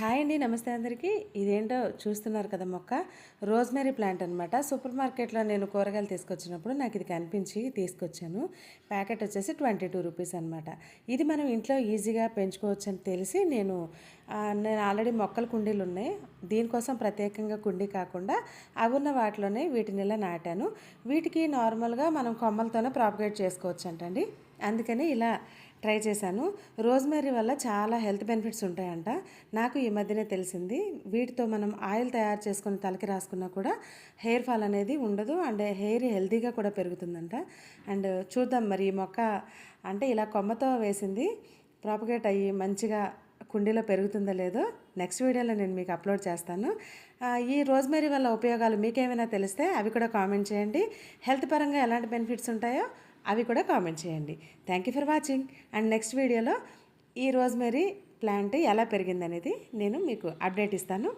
Hi అండి, నమస్తే అందరికీ. ఇదేంటో చూస్తున్నారు కదా, మొక్క రోజ్మెరీ ప్లాంట్ అనమాట. సూపర్ మార్కెట్లో నేను కూరగాయలు తీసుకొచ్చినప్పుడు నాకు ఇది కనిపించి తీసుకొచ్చాను. ప్యాకెట్ వచ్చేసి 22 రూపీస్ అనమాట. ఇది మనం ఇంట్లో ఈజీగా పెంచుకోవచ్చు అని తెలిసి నేను ఆల్రెడీ మొక్కల కుండీలు ఉన్నాయి. దీనికోసం ప్రత్యేకంగా కుండీ కాకుండా అవి ఉన్న వాటిలోనే వీటిని ఇలా నాటాను. వీటికి నార్మల్గా మనం కొమ్మలతోనే ప్రాపగేట్ చేసుకోవచ్చు అంటండి. అందుకని ఇలా ట్రై చేశాను. రోజ్మెరీ వల్ల చాలా హెల్త్ బెనిఫిట్స్ ఉంటాయంట. నాకు ఈ మధ్యనే తెలిసింది. వీటితో మనం ఆయిల్ తయారు చేసుకొని తలకి రాసుకున్నా కూడా హెయిర్ ఫాల్ అనేది ఉండదు, అండ్ హెయిర్ హెల్తీగా కూడా పెరుగుతుందంట. అండ్ చూద్దాం మరి ఈ మొక్క అంటే ఇలా కొమ్మతో వేసింది ప్రాపగేట్ అయ్యి మంచిగా కుండీలో పెరుగుతుందో లేదో నెక్స్ట్ వీడియోలో నేను మీకు అప్లోడ్ చేస్తాను. ఈ రోజ్మెరీ వల్ల ఉపయోగాలు మీకేమైనా తెలిస్తే అవి కూడా కామెంట్ చేయండి. హెల్త్ పరంగా ఎలాంటి బెనిఫిట్స్ ఉంటాయో అవి కూడా కామెంట్ చేయండి. Thank you for watching. And next వీడియోలో ఈ రోజ్మెరీ ప్లాంట్ ఎలా పెరిగిందనేది నేను మీకు అప్డేట్ ఇస్తాను.